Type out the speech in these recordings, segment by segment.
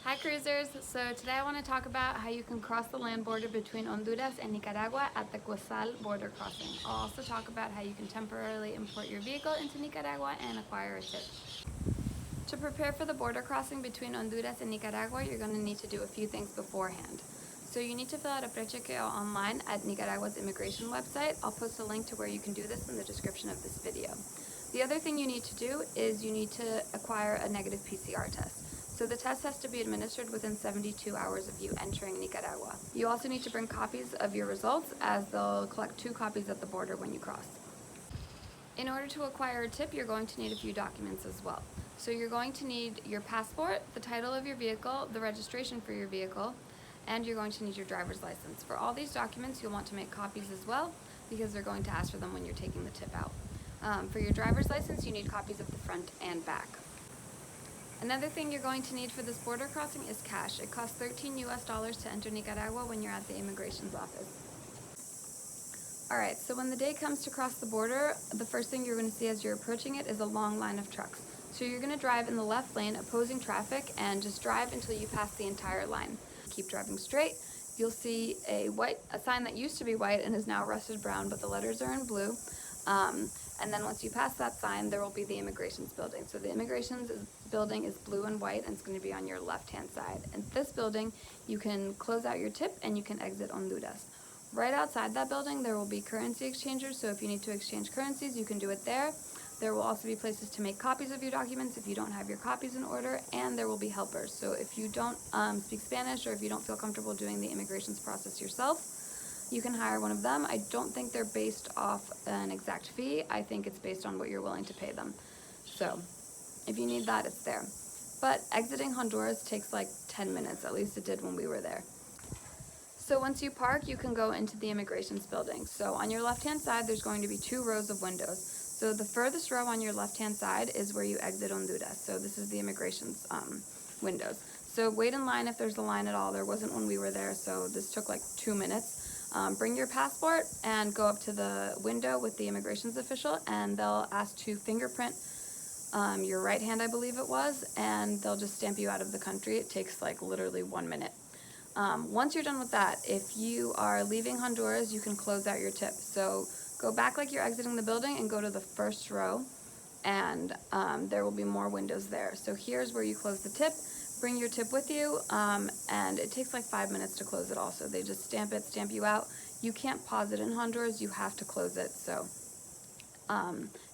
Hi cruisers! So today I want to talk about how you can cross the land border between Honduras and Nicaragua at the Guasaule border crossing. I'll also talk about how you can temporarily import your vehicle into Nicaragua and acquire a tip. To prepare for the border crossing between Honduras and Nicaragua, you're going to need to do a few things beforehand. So you need to fill out a Prechequeo online at Nicaragua's immigration website. I'll post a link to where you can do this in the description of this video. The other thing you need to do is you need to acquire a negative PCR test. So the test has to be administered within 72 hours of you entering Nicaragua. You also need to bring copies of your results, as they'll collect 2 copies at the border when you cross. In order to acquire a tip, you're going to need a few documents as well. So you're going to need your passport, the title of your vehicle, the registration for your vehicle, and you're going to need your driver's license. For all these documents, you'll want to make copies as well, because they're going to ask for them when you're taking the tip out. For your driver's license, you need copies of the front and back. Another thing you're going to need for this border crossing is cash. It costs $13 to enter Nicaragua when you're at the immigration's office. Alright, so when the day comes to cross the border, the first thing you're going to see as you're approaching it is a long line of trucks. So you're going to drive in the left lane opposing traffic and just drive until you pass the entire line. Keep driving straight. You'll see a sign that used to be white and is now rusted brown, but the letters are in blue. And then once you pass that sign, there will be the immigrations building. So the immigrations building is blue and white, and it's going to be on your left-hand side. In this building, you can close out your tip and you can exit Honduras. Right outside that building, there will be currency exchangers, so if you need to exchange currencies, you can do it there. There will also be places to make copies of your documents if you don't have your copies in order, and there will be helpers. So if you don't speak Spanish, or if you don't feel comfortable doing the immigrations process yourself, you can hire one of them. I don't think they're based off an exact fee. I think it's based on what you're willing to pay them. So if you need that, it's there. But exiting Honduras takes like 10 minutes, at least it did when we were there. So once you park, you can go into the immigrations building. So on your left-hand side, there's going to be 2 rows of windows. So the furthest row on your left-hand side is where you exit Honduras. So this is the immigrations windows. So wait in line if there's a line at all. There wasn't when we were there, so this took like 2 minutes. Bring your passport and go up to the window with the immigrations official, and they'll ask to fingerprint your right hand, I believe it was, and they'll just stamp you out of the country. It takes like literally 1 minute. Once you're done with that, if you are leaving Honduras, you can close out your tip. So go back like you're exiting the building and go to the first row, and there will be more windows there. So here's where you close the tip. Bring your tip with you, and it takes like 5 minutes to close it also. They just stamp you out. You can't pause it in Honduras, you have to close it. So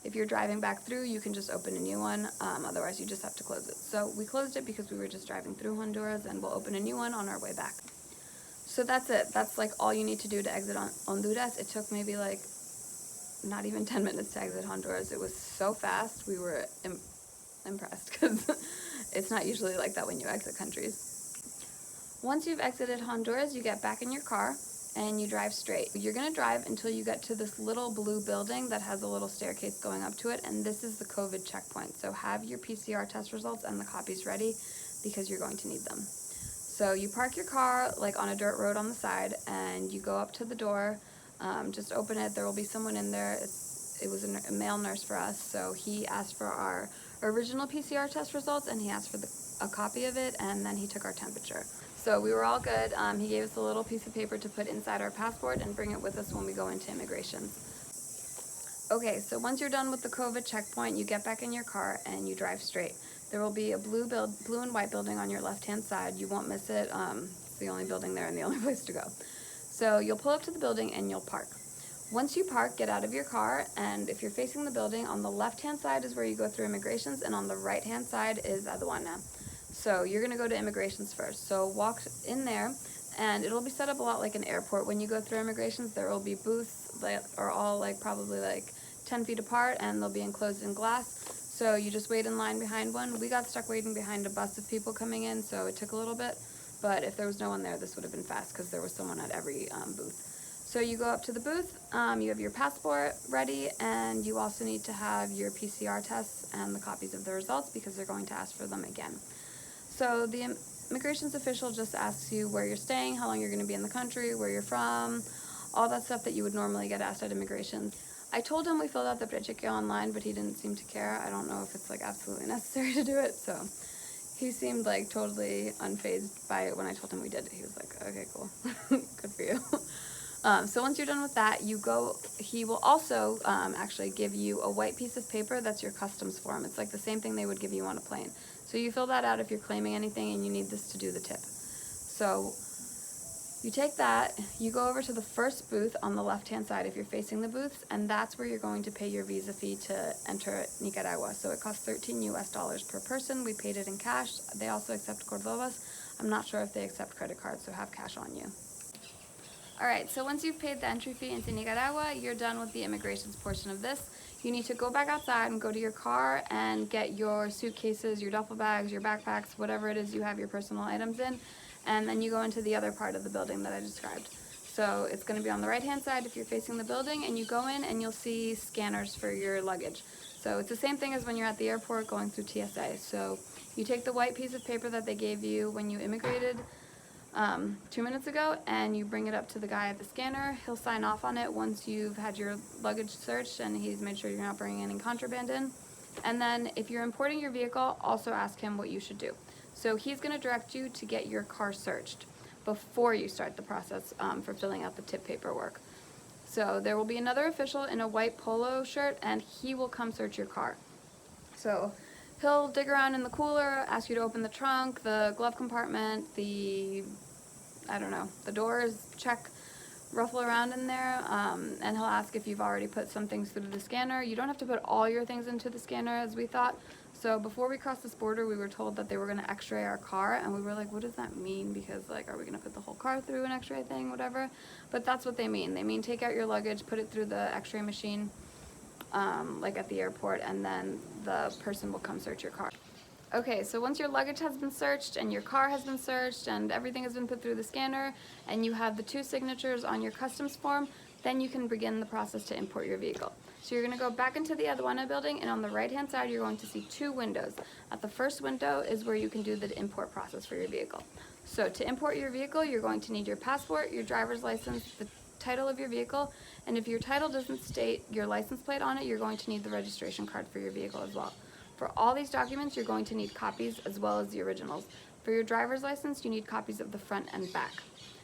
if you're driving back through, you can just open a new one, otherwise you just have to close it. So we closed it because we were just driving through Honduras, and we'll open a new one on our way back. So that's it. That's like all you need to do to exit Honduras. It took maybe like not even 10 minutes to exit Honduras. It was so fast. We were impressed, because it's not usually like that when you exit countries. Once you've exited Honduras, you get back in your car and you drive straight. You're going to drive until you get to this little blue building that has a little staircase going up to it, and this is the COVID checkpoint. So have your PCR test results and the copies ready, because you're going to need them. So you park your car like on a dirt road on the side, and you go up to the door. Just open it. There will be someone in there. It was a male nurse for us, so he asked for our original PCR test results, and he asked for a copy of it, and then he took our temperature. So we were all good. He gave us a little piece of paper to put inside our passport and bring it with us when we go into immigration. Okay, so once you're done with the COVID checkpoint, you get back in your car and you drive straight. There will be a blue and white building on your left-hand side. You won't miss it. It's the only building there and the only place to go. So you'll pull up to the building and you'll park. Once you park, get out of your car, and if you're facing the building, on the left-hand side is where you go through immigrations, and on the right-hand side is aduana. So you're going to go to immigrations first. So walk in there, and it'll be set up a lot like an airport. When you go through immigrations, there will be booths that are all like probably like 10 feet apart, and they'll be enclosed in glass. So you just wait in line behind one. We got stuck waiting behind a bus of people coming in, so it took a little bit. But if there was no one there, this would have been fast, because there was someone at every booth. So you go up to the booth, you have your passport ready, and you also need to have your PCR tests and the copies of the results, because they're going to ask for them again. So the immigrations official just asks you where you're staying, how long you're going to be in the country, where you're from, all that stuff that you would normally get asked at immigration. I told him we filled out the Prechequeo online, but he didn't seem to care. I don't know if it's like absolutely necessary to do it, so He seemed like totally unfazed by it when I told him we did it. He was like, okay, cool. Good for you. So once you're done with that, he will also actually give you a white piece of paper that's your customs form. It's like the same thing they would give you on a plane. So you fill that out if you're claiming anything and you need this to do the tip. So you take that, you go over to the first booth on the left-hand side if you're facing the booths, and that's where you're going to pay your visa fee to enter Nicaragua. So it costs $13 US per person. We paid it in cash. They also accept Cordobas. I'm not sure if they accept credit cards, so have cash on you. Alright, so once you've paid the entry fee into Nicaragua, you're done with the immigrations portion of this. You need to go back outside and go to your car and get your suitcases, your duffel bags, your backpacks, whatever it is you have your personal items in, and then you go into the other part of the building that I described. So it's going to be on the right-hand side if you're facing the building, and you go in and you'll see scanners for your luggage. So it's the same thing as when you're at the airport going through TSA. So you take the white piece of paper that they gave you when you immigrated 2 minutes ago, and you bring it up to the guy at the scanner. He'll sign off on it once you've had your luggage searched and he's made sure you're not bringing any contraband in. And then if you're importing your vehicle, also ask him what you should do. So he's going to direct you to get your car searched before you start the process for filling out the tip paperwork. So there will be another official in a white polo shirt, and he will come search your car. So he'll dig around in the cooler, ask you to open the trunk, the glove compartment, the doors, check, ruffle around in there, and he'll ask if you've already put some things through the scanner. You don't have to put all your things into the scanner as we thought. So before we crossed this border, we were told that they were going to x-ray our car, and we were like, what does that mean? Because, like, are we going to put the whole car through an x-ray thing, whatever? But that's what they mean. They mean take out your luggage, put it through the x-ray machine, like at the airport, and then the person will come search your car. Okay, so once your luggage has been searched and your car has been searched and everything has been put through the scanner and you have the 2 signatures on your customs form, then you can begin the process to import your vehicle. So you're going to go back into the aduana building, and on the right-hand side you're going to see 2 windows. At the first window is where you can do the import process for your vehicle. So to import your vehicle, you're going to need your passport, your driver's license, the title of your vehicle, and if your title doesn't state your license plate on it, you're going to need the registration card for your vehicle as well. For all these documents, you're going to need copies as well as the originals. For your driver's license, you need copies of the front and back.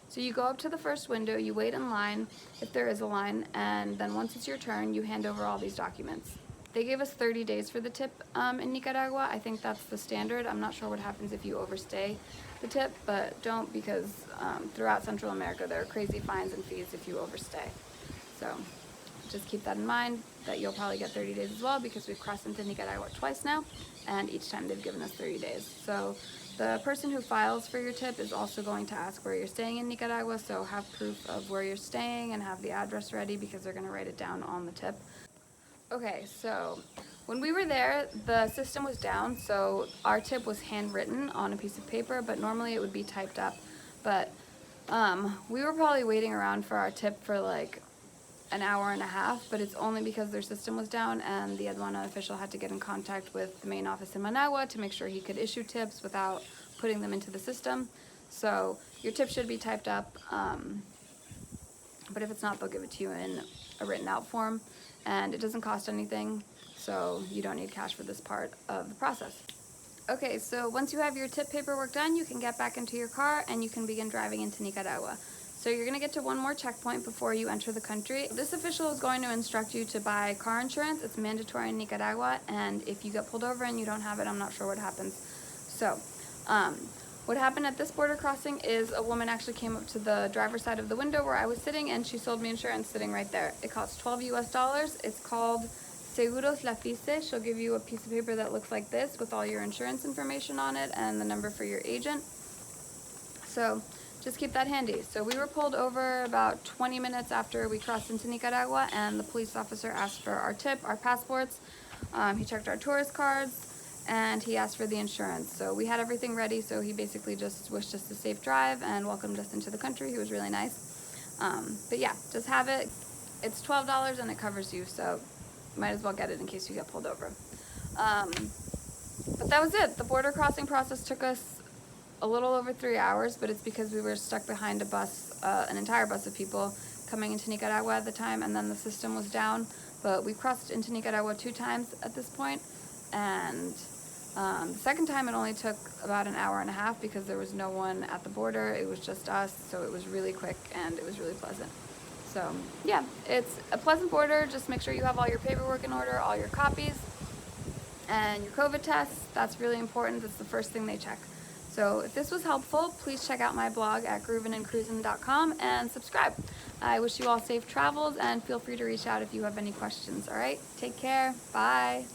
So you go up to the first window, you wait in line, if there is a line, and then once it's your turn, you hand over all these documents. They gave us 30 days for the tip in Nicaragua. I think that's the standard. I'm not sure what happens if you overstay the tip, but don't, because throughout Central America there are crazy fines and fees if you overstay. So just keep that in mind, that you'll probably get 30 days as well, because we've crossed into Nicaragua twice now, and each time they've given us 30 days. So the person who files for your tip is also going to ask where you're staying in Nicaragua, so have proof of where you're staying and have the address ready, because they're going to write it down on the tip. Okay, so when we were there, the system was down, so our tip was handwritten on a piece of paper, but normally it would be typed up. But we were probably waiting around for our tip for like an hour and a half, but it's only because their system was down and the aduana official had to get in contact with the main office in Managua to make sure he could issue tips without putting them into the system. So your tip should be typed up, but if it's not, they'll give it to you in a written out form, and it doesn't cost anything, so you don't need cash for this part of the process. Okay, so once you have your tip paperwork done, you can get back into your car and you can begin driving into Nicaragua. So you're going to get to one more checkpoint before you enter the country. This official is going to instruct you to buy car insurance. It's mandatory in Nicaragua, and if you get pulled over and you don't have it, I'm not sure what happens. So what happened at this border crossing is a woman actually came up to the driver's side of the window where I was sitting, and she sold me insurance sitting right there. It costs $12 US. It's called Seguros La Fice. She'll give you a piece of paper that looks like this with all your insurance information on it and the number for your agent. So just keep that handy. So we were pulled over about 20 minutes after we crossed into Nicaragua, and the police officer asked for our tip, our passports. He checked our tourist cards, and he asked for the insurance. So we had everything ready, so he basically just wished us a safe drive and welcomed us into the country. He was really nice. But yeah, just have it. It's $12 and it covers you, so might as well get it in case you get pulled over. But that was it. The border crossing process took us a little over 3 hours, but it's because we were stuck behind a bus, an entire bus of people coming into Nicaragua at the time, and then the system was down. But we crossed into Nicaragua 2 times at this point, and The second time it only took about an hour and a half because there was no one at the border. It was just us, so it was really quick and it was really pleasant. So yeah, it's a pleasant border. Just make sure you have all your paperwork in order, all your copies, and your COVID tests. That's really important. That's the first thing they check. So if this was helpful, please check out my blog at groovinandcruisin.com and subscribe. I wish you all safe travels and feel free to reach out if you have any questions. All right, take care. Bye.